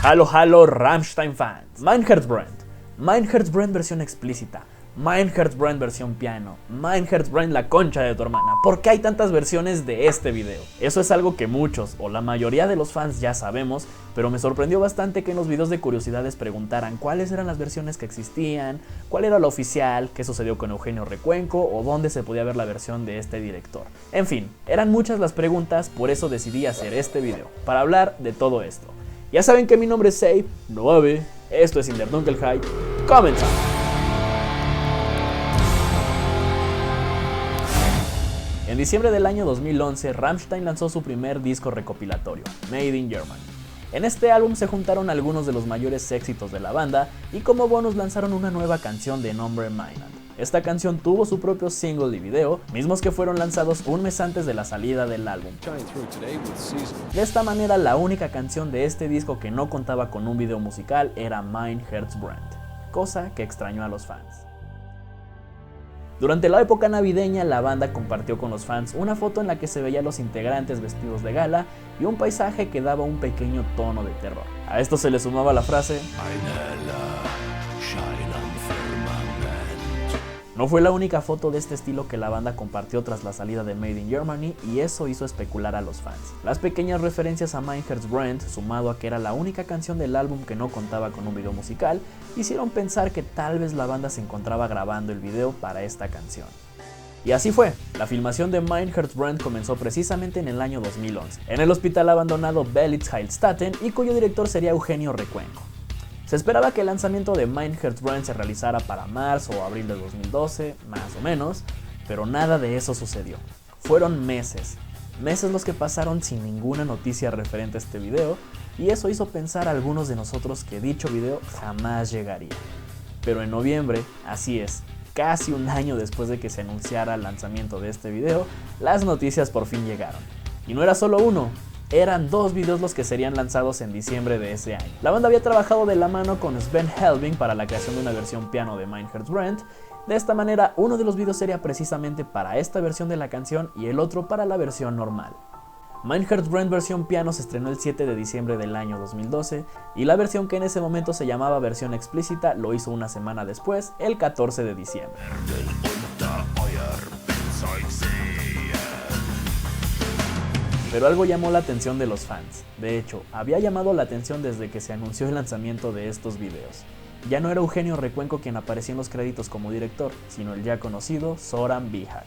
Halo Rammstein fans. Mein Herzbrand versión explícita. Mein Herzbrand versión piano. Mein Herzbrand la concha de tu hermana. ¿Por qué hay tantas versiones de este video? Eso es algo que muchos o la mayoría de los fans ya sabemos, pero me sorprendió bastante que en los videos de curiosidades preguntaran cuáles eran las versiones que existían, cuál era la oficial, qué sucedió con Eugenio Recuenco o dónde se podía ver la versión de este director. En fin, eran muchas las preguntas, por eso decidí hacer este video, para hablar de todo esto. Ya saben que mi nombre es Save, no Ave, esto es In der Dunkelheit, comenzamos. En diciembre del año 2011, Rammstein lanzó su primer disco recopilatorio, Made in Germany. En este álbum se juntaron algunos de los mayores éxitos de la banda y como bonus lanzaron una nueva canción de nombre Mailand. Esta canción tuvo su propio single y video, mismos que fueron lanzados un mes antes de la salida del álbum. De esta manera, la única canción de este disco que no contaba con un video musical era Mein Herzbrand, cosa que extrañó a los fans. Durante la época navideña, la banda compartió con los fans una foto en la que se veía a los integrantes vestidos de gala y un paisaje que daba un pequeño tono de terror. A esto se le sumaba la frase No fue la única foto de este estilo que la banda compartió tras la salida de Made in Germany y eso hizo especular a los fans. Las pequeñas referencias a Mein Herzbrand, sumado a que era la única canción del álbum que no contaba con un video musical, hicieron pensar que tal vez la banda se encontraba grabando el video para esta canción. Y así fue, la filmación de Mein Herzbrand comenzó precisamente en el año 2011, en el hospital abandonado Belitz Heilstatten y cuyo director sería Eugenio Recuenco. Se esperaba que el lanzamiento de Mein Herzbrand se realizara para marzo o abril de 2012, más o menos, pero nada de eso sucedió. Fueron meses los que pasaron sin ninguna noticia referente a este video, y eso hizo pensar a algunos de nosotros que dicho video jamás llegaría. Pero en noviembre, así es, casi un año después de que se anunciara el lanzamiento de este video, las noticias por fin llegaron. Y no era solo uno, eran dos videos los que serían lanzados en diciembre de ese año. La banda había trabajado de la mano con Sven Helbing para la creación de una versión piano de Mein Herzbrand. De esta manera, uno de los videos sería precisamente para esta versión de la canción y el otro para la versión normal. Mein Herzbrand versión piano se estrenó el 7 de diciembre del año 2012 y la versión que en ese momento se llamaba versión explícita lo hizo una semana después, el 14 de diciembre. Pero algo llamó la atención de los fans. De hecho, había llamado la atención desde que se anunció el lanzamiento de estos videos. Ya no era Eugenio Recuenco quien aparecía en los créditos como director, sino el ya conocido Zoran Bihak.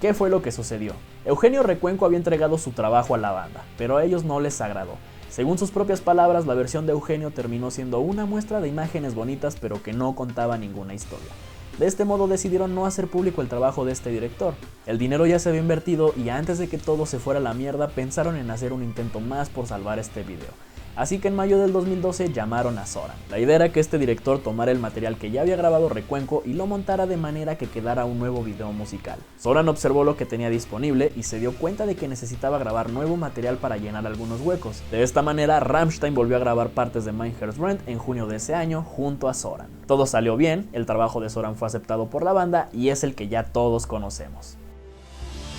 ¿Qué fue lo que sucedió? Eugenio Recuenco había entregado su trabajo a la banda, pero a ellos no les agradó. Según sus propias palabras, la versión de Eugenio terminó siendo una muestra de imágenes bonitas pero que no contaba ninguna historia. De este modo decidieron no hacer público el trabajo de este director. El dinero ya se había invertido y antes de que todo se fuera a la mierda pensaron en hacer un intento más por salvar este video. Así que en mayo del 2012 llamaron a Zoran. La idea era que este director tomara el material que ya había grabado Recuenco y lo montara de manera que quedara un nuevo video musical. Zoran observó lo que tenía disponible y se dio cuenta de que necesitaba grabar nuevo material para llenar algunos huecos. De esta manera, Rammstein volvió a grabar partes de Mein Herzbrand en junio de ese año junto a Zoran. Todo salió bien, el trabajo de Zoran fue aceptado por la banda y es el que ya todos conocemos.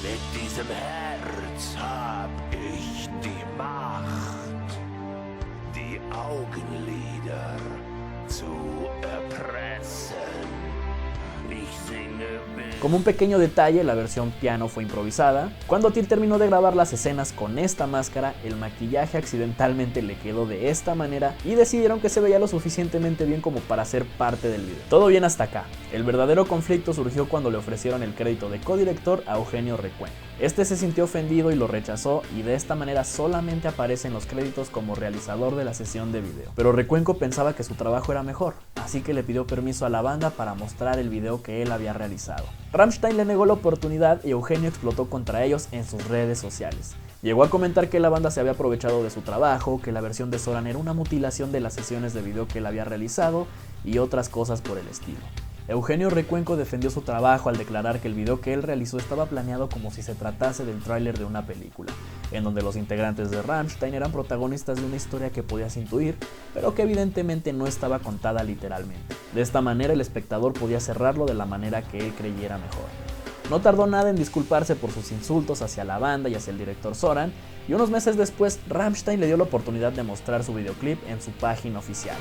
Mit diesem Herz hab ich die Macht, die Augenlider zu erpressen. Ich singe mit. Como un pequeño detalle, la versión piano fue improvisada. Cuando Till terminó de grabar las escenas con esta máscara, el maquillaje accidentalmente le quedó de esta manera y decidieron que se veía lo suficientemente bien como para ser parte del video. Todo bien hasta acá. El verdadero conflicto surgió cuando le ofrecieron el crédito de codirector a Eugenio Recuenco. Este se sintió ofendido y lo rechazó y de esta manera solamente aparece en los créditos como realizador de la sesión de video. Pero Recuenco pensaba que su trabajo era mejor, así que le pidió permiso a la banda para mostrar el video que él había realizado. Rammstein le negó la oportunidad y Eugenio explotó contra ellos en sus redes sociales. Llegó a comentar que la banda se había aprovechado de su trabajo, que la versión de Zoran era una mutilación de las sesiones de video que él había realizado y otras cosas por el estilo. Eugenio Recuenco defendió su trabajo al declarar que el video que él realizó estaba planeado como si se tratase del tráiler de una película, en donde los integrantes de Rammstein eran protagonistas de una historia que podías intuir, pero que evidentemente no estaba contada literalmente. De esta manera el espectador podía cerrarlo de la manera que él creyera mejor. No tardó nada en disculparse por sus insultos hacia la banda y hacia el director Zoran, y unos meses después Rammstein le dio la oportunidad de mostrar su videoclip en su página oficial.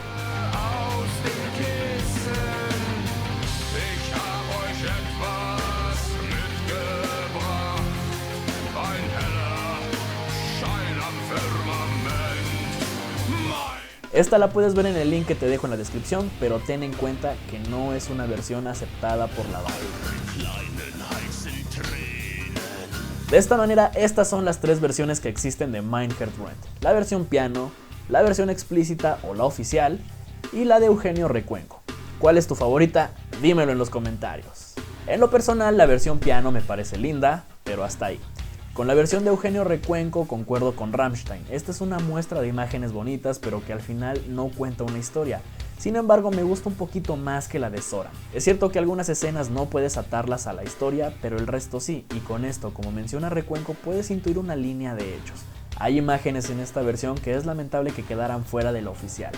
Esta la puedes ver en el link que te dejo en la descripción, pero ten en cuenta que no es una versión aceptada por la banda. De esta manera, estas son las tres versiones que existen de Mein Herz Brennt: la versión piano, la versión explícita o la oficial, y la de Eugenio Recuenco. ¿Cuál es tu favorita? Dímelo en los comentarios. En lo personal, la versión piano me parece linda, pero hasta ahí. Con la versión de Eugenio Recuenco concuerdo con Rammstein. Esta es una muestra de imágenes bonitas, pero que al final no cuenta una historia. Sin embargo, me gusta un poquito más que la de Zoran. Es cierto que algunas escenas no puedes atarlas a la historia, pero el resto sí, y con esto, como menciona Recuenco, puedes intuir una línea de hechos. Hay imágenes en esta versión que es lamentable que quedaran fuera de la oficial.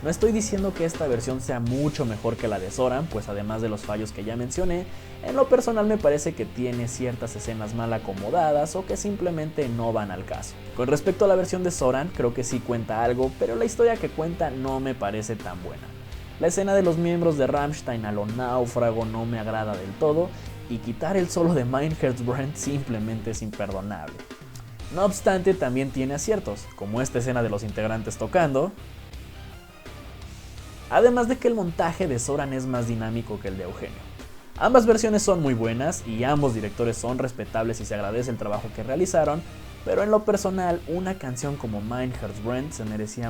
No estoy diciendo que esta versión sea mucho mejor que la de Zoran, pues además de los fallos que ya mencioné, en lo personal me parece que tiene ciertas escenas mal acomodadas o que simplemente no van al caso. Con respecto a la versión de Zoran, creo que sí cuenta algo, pero la historia que cuenta no me parece tan buena. La escena de los miembros de Rammstein a lo Náufrago no me agrada del todo, y quitar el solo de Mein Herz Brennt simplemente es imperdonable. No obstante, también tiene aciertos, como esta escena de los integrantes tocando, además de que el montaje de Zoran es más dinámico que el de Eugenio. Ambas versiones son muy buenas y ambos directores son respetables y se agradece el trabajo que realizaron, pero en lo personal, una canción como Mein Herz Brennt se merecía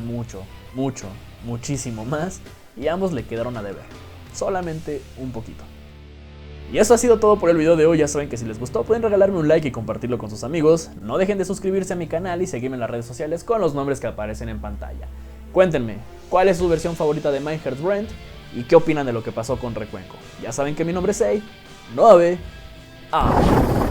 muchísimo más, y ambos le quedaron a deber, solamente un poquito. Y eso ha sido todo por el video de hoy. Ya saben que si les gustó pueden regalarme un like y compartirlo con sus amigos. No dejen de suscribirse a mi canal y seguirme en las redes sociales con los nombres que aparecen en pantalla. Cuéntenme, ¿cuál es su versión favorita de Mein Herz Brennt? ¿Y qué opinan de lo que pasó con Recuenco? Ya saben que mi nombre es Sei 9A.